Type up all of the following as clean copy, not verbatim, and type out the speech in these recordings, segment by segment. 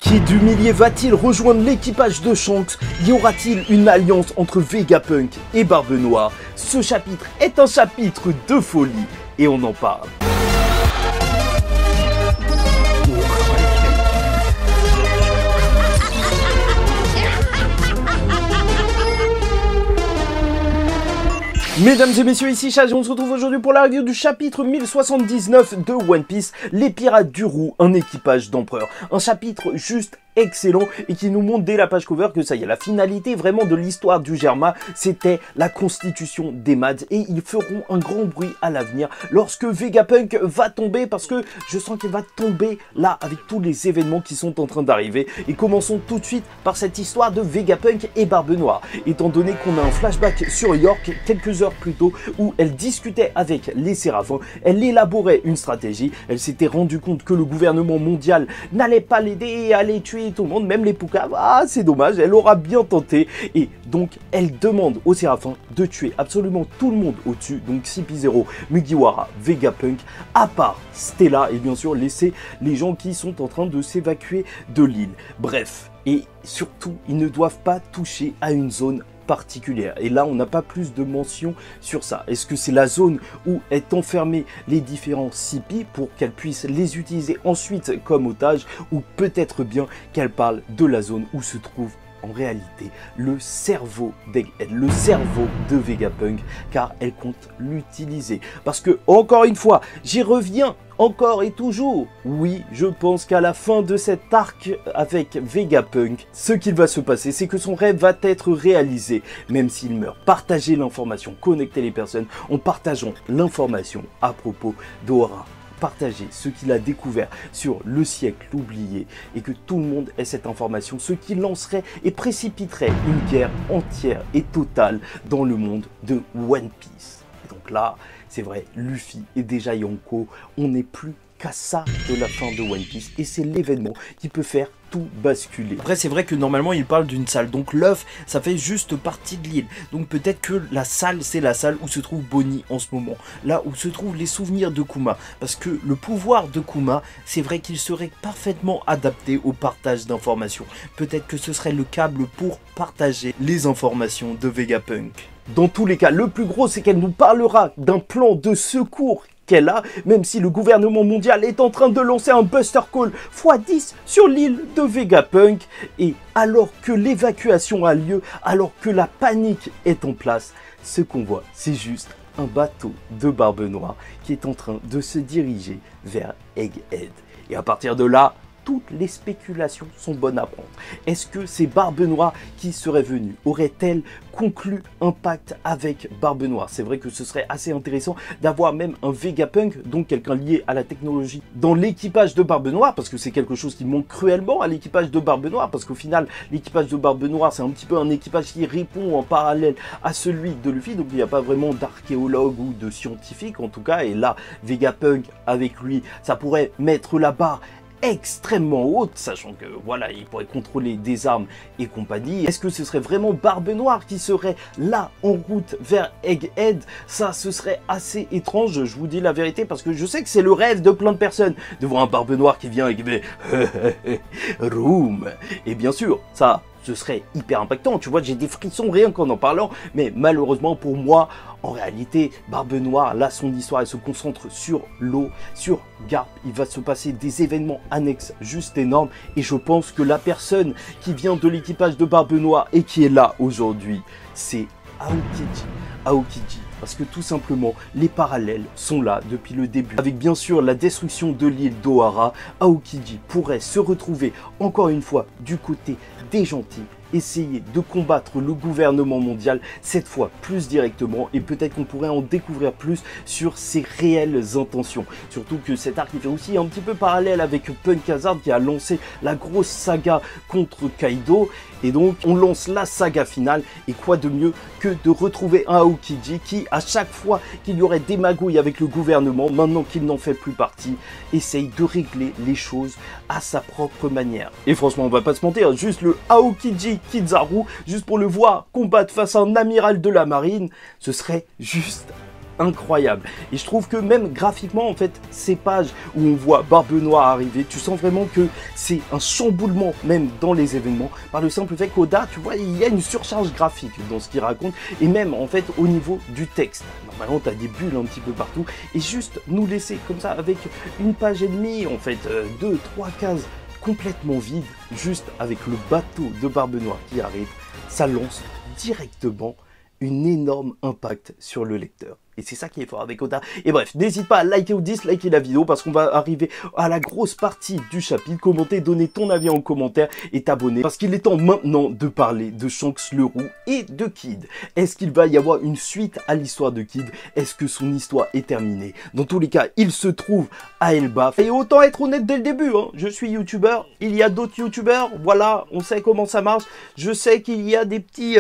Qui d'humilié va-t-il rejoindre l'équipage de Shanks? Y aura-t-il une alliance entre Vegapunk et Barbe Noire? Ce chapitre est un chapitre de folie et on en parle. Mesdames et messieurs, ici Chaz, on se retrouve aujourd'hui pour la review du chapitre 1079 de One Piece, les pirates du Roux, un équipage d'empereurs. Un chapitre juste excellent et qui nous montre dès la page cover que ça y est, la finalité vraiment de l'histoire du Germa, c'était la constitution des Mads et ils feront un grand bruit à l'avenir lorsque Vegapunk va tomber, parce que je sens qu'il va tomber là avec tous les événements qui sont en train d'arriver. Et commençons tout de suite par cette histoire de Vegapunk et Barbe Noire, étant donné qu'on a un flashback sur York quelques heures plus tôt où elle discutait avec les Séraphins, elle élaborait une stratégie, elle s'était rendue compte que le gouvernement mondial n'allait pas l'aider et allait tuer tout le monde, même les Puka. Ah, c'est dommage, elle aura bien tenté. Et donc, elle demande aux Séraphins de tuer absolument tout le monde au-dessus, donc CP0, Mugiwara, Vegapunk, à part Stella, et bien sûr laisser les gens qui sont en train de s'évacuer de l'île. Bref, et surtout, ils ne doivent pas toucher à une zone particulière. Et là, on n'a pas plus de mention sur ça. Est-ce que c'est la zone où est enfermé les différents CP pour qu'elle puisse les utiliser ensuite comme otage, ou peut-être bien qu'elle parle de la zone où se trouve en réalité le cerveau d'Egghead, le cerveau de Vegapunk, car elle compte l'utiliser. Parce que, encore une fois, j'y reviens encore et toujours. Oui, je pense qu'à la fin de cet arc avec Vegapunk, ce qu'il va se passer, c'est que son rêve va être réalisé, même s'il meurt. Partager l'information, connecter les personnes en partageant l'information à propos d'Ora. Partager ce qu'il a découvert sur le siècle oublié et que tout le monde ait cette information, ce qui lancerait et précipiterait une guerre entière et totale dans le monde de One Piece. Et donc là, c'est vrai, Luffy et déjà Yonko, on n'est plus qu'à ça de la fin de One Piece et c'est l'événement qui peut faire tout basculer. Après, c'est vrai que normalement il parle d'une salle, donc l'œuf ça fait juste partie de l'île, donc peut-être que la salle c'est la salle où se trouve Bonnie en ce moment, là où se trouvent les souvenirs de Kuma, parce que le pouvoir de Kuma, c'est vrai qu'il serait parfaitement adapté au partage d'informations. Peut-être que ce serait le câble pour partager les informations de Vegapunk. Dans tous les cas, le plus gros, c'est qu'elle nous parlera d'un plan de secours qu'elle a, même si le gouvernement mondial est en train de lancer un Buster Call x10 sur l'île de Vegapunk. Et alors que l'évacuation a lieu, alors que la panique est en place, ce qu'on voit, c'est juste un bateau de Barbe Noire qui est en train de se diriger vers Egghead. Et à partir de là, toutes les spéculations sont bonnes à prendre. Est-ce que c'est Barbe Noire qui serait venue? Aurait-elle conclu un pacte avec Barbe Noire? C'est vrai que ce serait assez intéressant d'avoir même un Vegapunk, donc quelqu'un lié à la technologie, dans l'équipage de Barbe Noire, parce que c'est quelque chose qui manque cruellement à l'équipage de Barbe Noire, parce qu'au final, l'équipage de Barbe Noire, c'est un petit peu un équipage qui répond en parallèle à celui de Luffy, donc il n'y a pas vraiment d'archéologue ou de scientifique en tout cas, et là, Vegapunk avec lui, ça pourrait mettre la barre extrêmement haute, sachant que voilà, il pourrait contrôler des armes et compagnie. Est-ce que ce serait vraiment Barbe Noire qui serait là en route vers Egghead? Ça, ce serait assez étrange, je vous dis la vérité, parce que je sais que c'est le rêve de plein de personnes de voir un Barbe Noire qui vient et qui fait Room. Et bien sûr, ça, ce serait hyper impactant. Tu vois, j'ai des frissons rien qu'en en parlant, mais malheureusement pour moi, en réalité, Barbe Noire, là, son histoire, elle se concentre sur l'eau, sur Garp. Il va se passer des événements annexes juste énormes. Et je pense que la personne qui vient de l'équipage de Barbe Noire et qui est là aujourd'hui, c'est Aokiji. Aokiji. Parce que tout simplement, les parallèles sont là depuis le début. Avec bien sûr la destruction de l'île d'Ohara, Aokiji pourrait se retrouver encore une fois du côté des gentils, essayer de combattre le gouvernement mondial, cette fois plus directement, et peut-être qu'on pourrait en découvrir plus sur ses réelles intentions. Surtout que cet arc il fait aussi un petit peu parallèle avec Punk Hazard qui a lancé la grosse saga contre Kaido, et donc on lance la saga finale, et quoi de mieux que de retrouver un Aokiji qui, à chaque fois qu'il y aurait des magouilles avec le gouvernement, maintenant qu'il n'en fait plus partie, essaye de régler les choses à sa propre manière. Et franchement, on va pas se mentir, juste le Aokiji Kizaru, juste pour le voir combattre face à un amiral de la marine, ce serait juste incroyable. Et je trouve que même graphiquement, en fait, ces pages où on voit Barbe Noire arriver, tu sens vraiment que c'est un chamboulement même dans les événements, par le simple fait qu'Oda, tu vois, il y a une surcharge graphique dans ce qu'il raconte, et même en fait au niveau du texte. Normalement, tu as des bulles un petit peu partout, et juste nous laisser comme ça avec une page et demie, en fait, 2-3 cases complètement vides, juste avec le bateau de Barbe Noire qui arrive, ça lance directement un énorme impact sur le lecteur. Et c'est ça qui est fort avec Oda. Et bref, n'hésite pas à liker ou disliker la vidéo parce qu'on va arriver à la grosse partie du chapitre. Commenter, donner ton avis en commentaire et t'abonner. Parce qu'il est temps maintenant de parler de Shanks le Roux et de Kid. Est-ce qu'il va y avoir une suite à l'histoire de Kid? Est-ce que son histoire est terminée? Dans tous les cas, il se trouve à Elbaf. Et autant être honnête dès le début, hein. Je suis youtubeur, il y a d'autres youtubeurs. Voilà, on sait comment ça marche. Je sais qu'il y a des petits...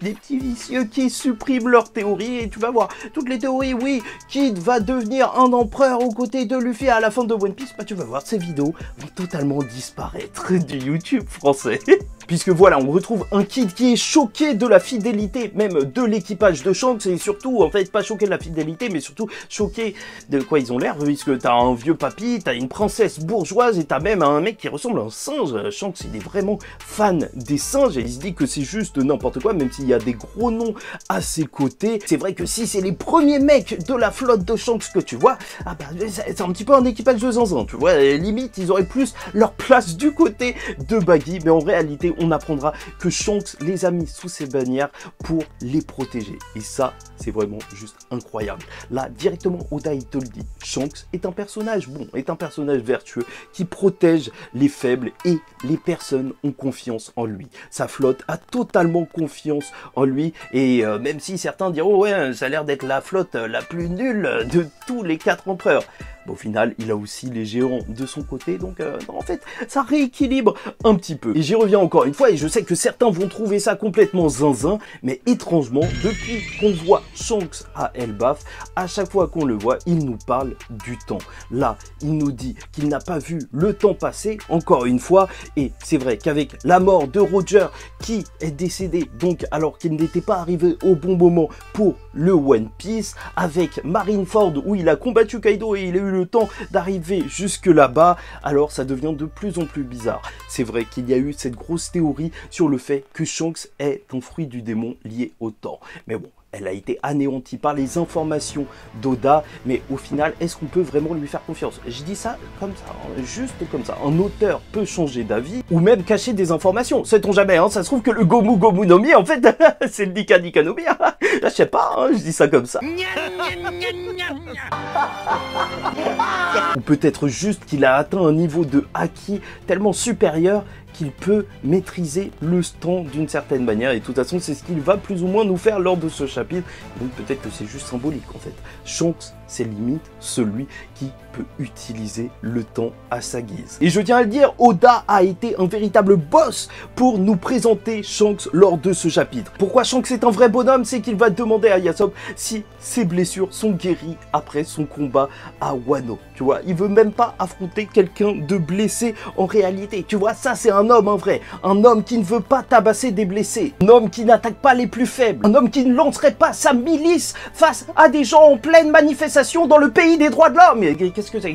des petits vicieux qui suppriment leurs théories et tu vas voir, toutes les théories, oui, Kid va devenir un empereur aux côtés de Luffy à la fin de One Piece, bah tu vas voir, ces vidéos vont totalement disparaître du YouTube français. Puisque voilà, on retrouve un Kid qui est choqué de la fidélité même de l'équipage de Shanks et surtout, en fait, pas choqué de la fidélité, mais surtout choqué de quoi ils ont l'air, puisque t'as un vieux papy, t'as une princesse bourgeoise et t'as même un mec qui ressemble à un singe. Shanks, il est vraiment fan des singes et il se dit que c'est juste n'importe quoi, même s'il y a des gros noms à ses côtés. C'est vrai que si c'est les premiers mecs de la flotte de Shanks que tu vois, ah bah, c'est un petit peu un équipage de zinzin, tu vois, limite, ils auraient plus leur place du côté de Baggy, mais en réalité, on apprendra que Shanks les a mis sous ses bannières pour les protéger. Et ça, c'est vraiment juste incroyable. Là, directement, Oda, il te le dit. Shanks est un personnage bon, est un personnage vertueux qui protège les faibles et les personnes ont confiance en lui. Sa flotte a totalement confiance en lui et même si certains diront, oh ouais, ça a l'air d'être la flotte la plus nulle de tous les 4 empereurs. Au final, il a aussi les géants de son côté, donc en fait, ça rééquilibre un petit peu. Et j'y reviens encore une fois, et je sais que certains vont trouver ça complètement zinzin, mais étrangement, depuis qu'on voit Shanks à Elbaf, à chaque fois qu'on le voit, il nous parle du temps. Là, il nous dit qu'il n'a pas vu le temps passer, encore une fois, et c'est vrai qu'avec la mort de Roger, qui est décédé, donc alors qu'il n'était pas arrivé au bon moment pour le One Piece, avec Marineford, où il a combattu Kaido et il a eu le temps d'arriver jusque là-bas, alors ça devient de plus en plus bizarre. C'est vrai qu'il y a eu cette grosse théorie sur le fait que Shanks est un fruit du démon lié au temps. Mais bon, elle a été anéantie par les informations d'Oda, mais au final, est-ce qu'on peut vraiment lui faire confiance? Je dis ça comme ça, hein, juste comme ça. Un auteur peut changer d'avis, ou même cacher des informations. Sait-on jamais, hein, ça se trouve que le Gomu Gomu no Mi, en fait, c'est le Nika Nika no Mi. Là, je sais pas, hein, je dis ça comme ça. Ou peut-être juste qu'il a atteint un niveau de haki tellement supérieur qu'il peut maîtriser le temps d'une certaine manière. Et de toute façon, c'est ce qu'il va plus ou moins nous faire lors de ce chapitre. Donc peut-être que c'est juste symbolique en fait. Shanks, c'est limite celui qui peut utiliser le temps à sa guise. Et je tiens à le dire, Oda a été un véritable boss pour nous présenter Shanks lors de ce chapitre. Pourquoi Shanks est un vrai bonhomme? C'est qu'il va demander à Yasopp si ses blessures sont guéries après son combat à Wano. Tu vois, il veut même pas affronter quelqu'un de blessé en réalité. Tu vois, ça c'est un homme, un vrai. Un homme qui ne veut pas tabasser des blessés. Un homme qui n'attaque pas les plus faibles. Un homme qui ne lancerait pas sa milice face à des gens en pleine manifestation dans le pays des droits de l'homme. Mais qu'est-ce que c'est?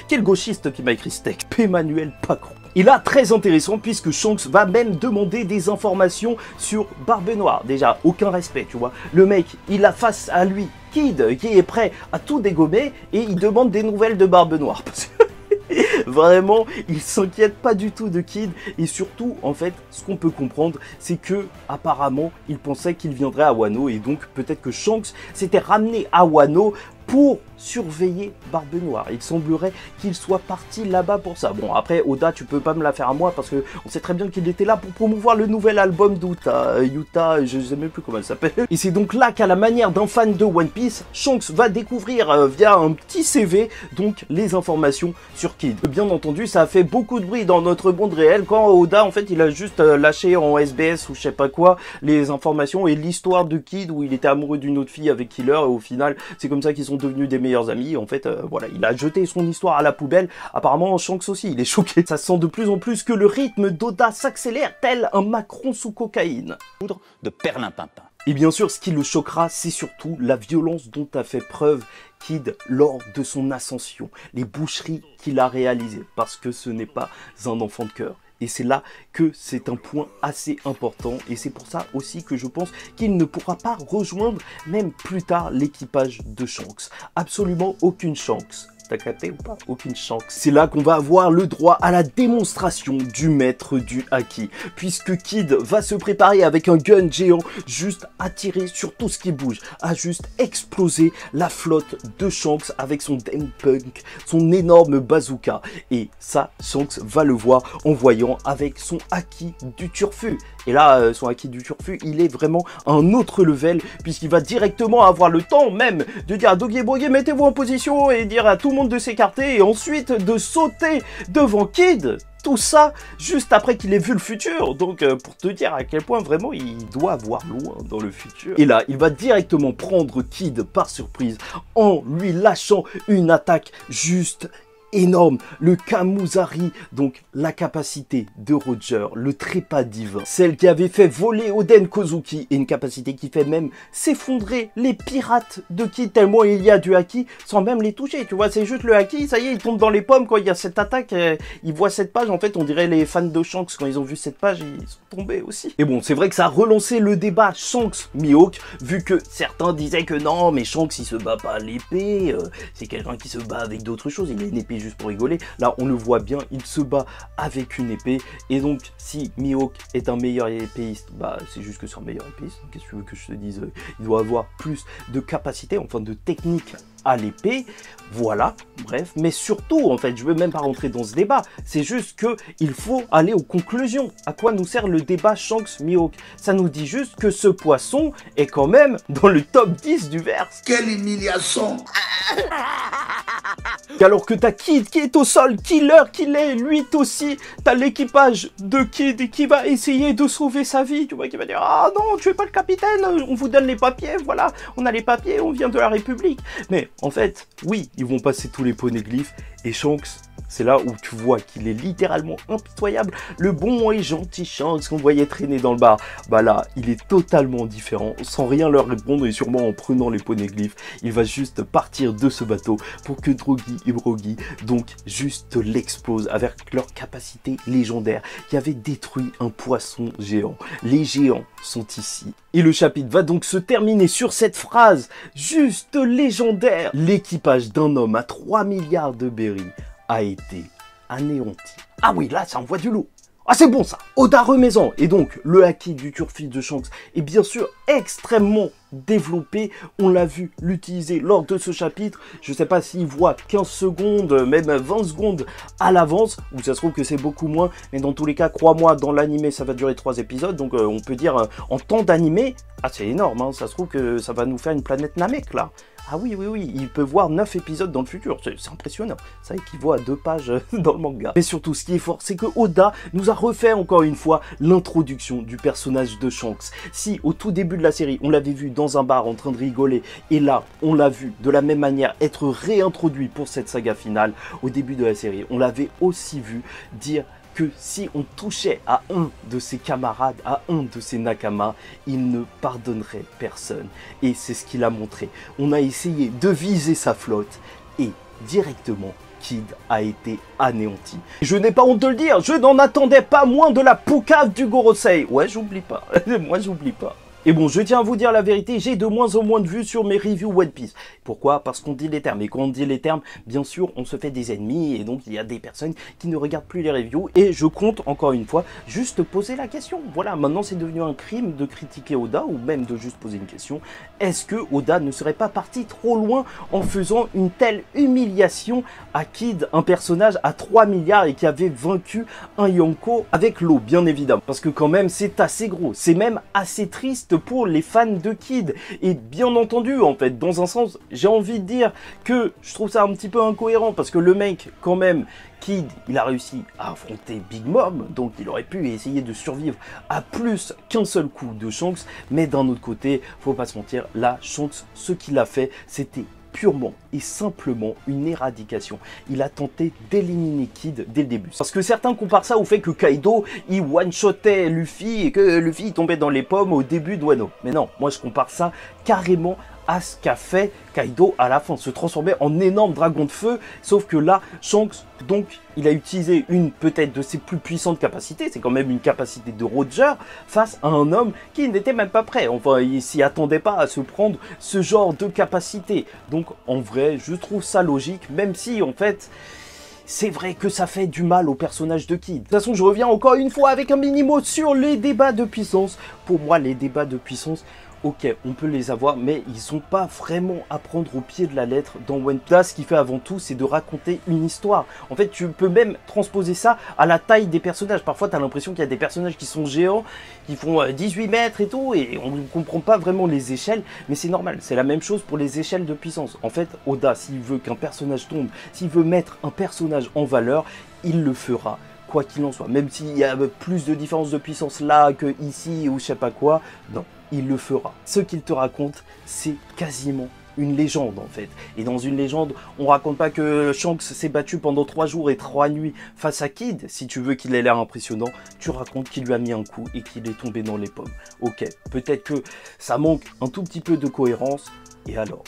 Quel gauchiste qui m'a écrit ce texte? Emmanuel Macron. Et là, très intéressant, puisque Shanks va même demander des informations sur Barbe Noire. Déjà, aucun respect, tu vois. Le mec, il a face à lui Kid, qui est prêt à tout dégommer, et il demande des nouvelles de Barbe Noire. Parce que vraiment, il s'inquiète pas du tout de Kid, et surtout, en fait, ce qu'on peut comprendre, c'est que, apparemment, il pensait qu'il viendrait à Wano, et donc peut-être que Shanks s'était ramené à Wano pour surveiller Barbe Noire. Il semblerait qu'il soit parti là-bas pour ça. Bon, après, Oda, tu peux pas me la faire à moi, parce que on sait très bien qu'il était là pour promouvoir le nouvel album d'Uta. Yuta, je sais même plus comment elle s'appelle. Et c'est donc là qu'à la manière d'un fan de One Piece, Shanks va découvrir via un petit CV, donc, les informations sur Kid. Bien entendu, ça a fait beaucoup de bruit dans notre monde réel, quand Oda, en fait, il a juste lâché en SBS ou je sais pas quoi, les informations et l'histoire de Kid, où il était amoureux d'une autre fille avec Killer, et au final, c'est comme ça qu'ils sont devenus des meilleurs amis. En fait, voilà, il a jeté son histoire à la poubelle. Apparemment, Shanks aussi, il est choqué. Ça sent de plus en plus que le rythme d'Oda s'accélère, tel un Macron sous cocaïne. Poudre de perlimpinpin. Et bien sûr, ce qui le choquera, c'est surtout la violence dont a fait preuve Kid lors de son ascension, les boucheries qu'il a réalisées, parce que ce n'est pas un enfant de cœur. Et c'est là que c'est un point assez important, et c'est pour ça aussi que je pense qu'il ne pourra pas rejoindre même plus tard l'équipage de Shanks. Absolument aucune chance. T'as capté ou pas? Aucune chance. C'est là qu'on va avoir le droit à la démonstration du maître du haki, puisque Kid va se préparer avec un gun géant juste à tirer sur tout ce qui bouge, à juste exploser la flotte de Shanks avec son Daim Punk, son énorme bazooka. Et ça, Shanks va le voir en voyant avec son haki du turfu. Et là, son haki du turfu, il est vraiment à un autre level, puisqu'il va directement avoir le temps même de dire à Doggy Broggy, mettez-vous en position, et dire à tout le monde de s'écarter, et ensuite de sauter devant Kid. Tout ça juste après qu'il ait vu le futur. Donc pour te dire à quel point vraiment il doit voir loin dans le futur. Et là, il va directement prendre Kid par surprise en lui lâchant une attaque juste énorme, le Kamuzari, donc la capacité de Roger, le trépas divin, celle qui avait fait voler Oden Kozuki, et une capacité qui fait même s'effondrer les pirates de Kid, tellement il y a du haki sans même les toucher, tu vois, c'est juste le haki, ça y est, il tombe dans les pommes quand il y a cette attaque, il voit cette page, en fait on dirait les fans de Shanks, quand ils ont vu cette page, ils sont tombés aussi. Et bon, c'est vrai que ça a relancé le débat Shanks-Mihawk, vu que certains disaient que non, mais Shanks il se bat pas à l'épée, c'est quelqu'un qui se bat avec d'autres choses, il a une épée juste pour rigoler. Là, on le voit bien, il se bat avec une épée. Et donc, si Mihawk est un meilleur épéiste, bah, c'est juste que c'est un meilleur épéiste. Qu'est-ce que tu veux que je te dise? Il doit avoir plus de capacité, enfin de technique à l'épée. Voilà, bref. Mais surtout, en fait, je veux même pas rentrer dans ce débat. C'est juste que il faut aller aux conclusions. À quoi nous sert le débat Shanks-Mihawk? Ça nous dit juste que ce poisson est quand même dans le top 10 du verse. Quelle humiliation! Alors que t'as Kid qui est au sol, Killer qu'il est, lui aussi, t'as l'équipage de Kid qui va essayer de sauver sa vie, tu vois, qui va dire « Ah non, tu es pas le capitaine, on vous donne les papiers, voilà, on a les papiers, on vient de la République. » Mais en fait, oui, ils vont passer tous les poneglyphes, et Shanks, c'est là où tu vois qu'il est littéralement impitoyable. Le bon et gentil Shanks qu'on voyait traîner dans le bar, bah là, il est totalement différent, sans rien leur répondre et sûrement en prenant les poneglyphes. Il va juste partir de ce bateau pour que Doggy et Broggy, donc, juste l'explosent avec leur capacité légendaire qui avait détruit un poisson géant. Les géants sont ici. Et le chapitre va donc se terminer sur cette phrase juste légendaire. L'équipage d'un homme à 3 milliards de berries a été anéanti. Ah oui, là, ça envoie du lourd. Ah, c'est bon ça. Oda Remezan. Et donc, le haki du turfu de Shanks est bien sûr extrêmement développé. On l'a vu l'utiliser lors de ce chapitre. Je sais pas s'il voit 15 secondes, même 20 secondes à l'avance, ou ça se trouve que c'est beaucoup moins. Mais dans tous les cas, crois-moi, dans l'animé, ça va durer 3 épisodes. Donc, on peut dire, en temps d'animé, ah, c'est énorme. Hein, ça se trouve que ça va nous faire une planète Namek, là. Ah oui, oui, oui, il peut voir 9 épisodes dans le futur, c'est impressionnant. Ça équivaut à 2 pages dans le manga. Mais surtout, ce qui est fort, c'est que Oda nous a refait encore une fois l'introduction du personnage de Shanks. Si au tout début de la série, on l'avait vu dans un bar en train de rigoler, et là, on l'a vu de la même manière être réintroduit pour cette saga finale, au début de la série, on l'avait aussi vu dire que si on touchait à un de ses camarades, à un de ses nakamas, il ne pardonnerait personne. Et c'est ce qu'il a montré. On a essayé de viser sa flotte et directement, Kid a été anéanti. Je n'ai pas honte de le dire, je n'en attendais pas moins de la poucave du Gorosei. Ouais, j'oublie pas. Moi, j'oublie pas. Et bon, je tiens à vous dire la vérité, j'ai de moins en moins de vues sur mes reviews One Piece. Pourquoi? Parce qu'on dit les termes. Et quand on dit les termes, bien sûr, on se fait des ennemis. Et donc, il y a des personnes qui ne regardent plus les reviews. Et je compte, encore une fois, juste poser la question. Voilà, maintenant, c'est devenu un crime de critiquer Oda, ou même de juste poser une question. Est-ce que Oda ne serait pas parti trop loin en faisant une telle humiliation à Kid, un personnage à 3 milliards et qui avait vaincu un Yonko avec l'eau, bien évidemment. Parce que quand même, c'est assez gros. C'est même assez triste pour les fans de Kid. Et bien entendu, en fait, dans un sens, j'ai envie de dire que je trouve ça un petit peu incohérent parce que le mec, quand même, Kid, il a réussi à affronter Big Mom, donc il aurait pu essayer de survivre à plus qu'un seul coup de Shanks, mais d'un autre côté, faut pas se mentir, là, Shanks, ce qu'il a fait, c'était purement et simplement une éradication. Il a tenté d'éliminer Kid dès le début. Parce que certains comparent ça au fait que Kaido, il one-shotait Luffy et que Luffy tombait dans les pommes au début de Wano. Mais non, moi je compare ça carrément à ce qu'a fait Kaido à la fin, se transformer en énorme dragon de feu, sauf que là, Shanks, donc, il a utilisé une peut-être de ses plus puissantes capacités, c'est quand même une capacité de Roger, face à un homme qui n'était même pas prêt, enfin, il s'y attendait pas à se prendre ce genre de capacité. Donc, en vrai, je trouve ça logique, même si, en fait, c'est vrai que ça fait du mal au personnage de Kid. De toute façon, je reviens encore une fois avec un mini-mot sur les débats de puissance. Pour moi, les débats de puissance, ok, on peut les avoir, mais ils sont pas vraiment à prendre au pied de la lettre dans One Piece. Ce qu'il fait avant tout, c'est de raconter une histoire. En fait, tu peux même transposer ça à la taille des personnages. Parfois, tu as l'impression qu'il y a des personnages qui sont géants, qui font 18 mètres et tout, et on ne comprend pas vraiment les échelles, mais c'est normal. C'est la même chose pour les échelles de puissance. En fait, Oda, s'il veut qu'un personnage tombe, s'il veut mettre un personnage en valeur, il le fera. Quoi qu'il en soit, même s'il y a plus de différence de puissance là que ici ou je sais pas quoi, non, il le fera. Ce qu'il te raconte, c'est quasiment une légende en fait. Et dans une légende, on raconte pas que Shanks s'est battu pendant 3 jours et 3 nuits face à Kid. Si tu veux qu'il ait l'air impressionnant, tu racontes qu'il lui a mis un coup et qu'il est tombé dans les pommes. Ok, peut-être que ça manque un tout petit peu de cohérence. Et alors,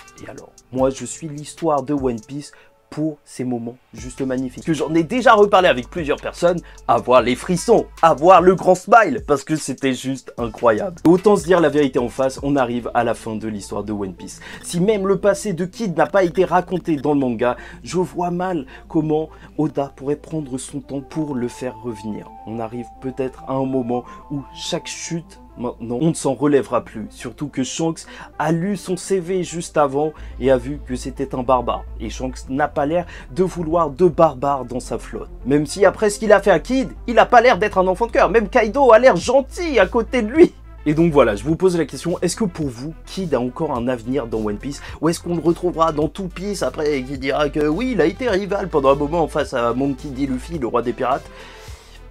moi je suis l'histoire de One Piece pour ces moments juste magnifiques. Que j'en ai déjà reparlé avec plusieurs personnes, avoir les frissons, avoir le grand smile, parce que c'était juste incroyable. Autant se dire la vérité en face, on arrive à la fin de l'histoire de One Piece. Si même le passé de Kid n'a pas été raconté dans le manga, je vois mal comment Oda pourrait prendre son temps pour le faire revenir. On arrive peut-être à un moment où chaque chute, maintenant, on ne s'en relèvera plus. Surtout que Shanks a lu son CV juste avant et a vu que c'était un barbare. Et Shanks n'a pas l'air de vouloir de barbares dans sa flotte. Même si après ce qu'il a fait à Kid, il n'a pas l'air d'être un enfant de cœur. Même Kaido a l'air gentil à côté de lui. Et donc voilà, je vous pose la question, est-ce que pour vous, Kid a encore un avenir dans One Piece? Ou est-ce qu'on le retrouvera dans Two Piece après qui dira que oui, il a été rival pendant un moment face à Monkey D. Luffy, le roi des pirates?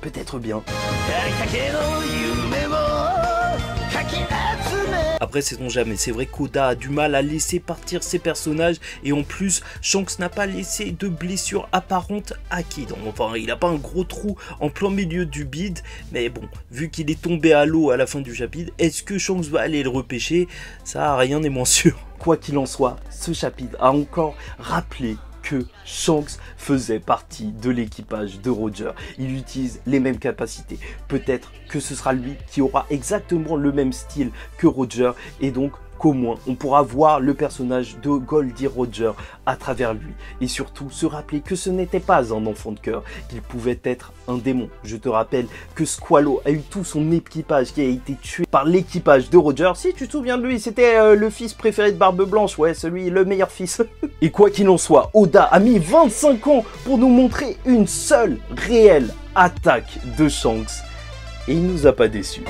Peut-être bien. Après, sait-on jamais, c'est vrai qu'Oda a du mal à laisser partir ses personnages et en plus, Shanks n'a pas laissé de blessure apparente à Kid. Enfin, il n'a pas un gros trou en plein milieu du bide, mais bon, vu qu'il est tombé à l'eau à la fin du chapitre, est-ce que Shanks va aller le repêcher? Ça, rien n'est moins sûr. Quoi qu'il en soit, ce chapitre a encore rappelé que Shanks faisait partie de l'équipage de Roger. Il utilise les mêmes capacités. Peut-être que ce sera lui qui aura exactement le même style que Roger et donc qu'au moins on pourra voir le personnage de Goldie Roger à travers lui et surtout se rappeler que ce n'était pas un enfant de cœur, qu'il pouvait être un démon. Je te rappelle que Squalo a eu tout son équipage qui a été tué par l'équipage de Roger. Si tu te souviens de lui, c'était le fils préféré de Barbe Blanche, ouais, le meilleur fils. Et quoi qu'il en soit, Oda a mis 25 ans pour nous montrer une seule réelle attaque de Shanks et il nous a pas déçus.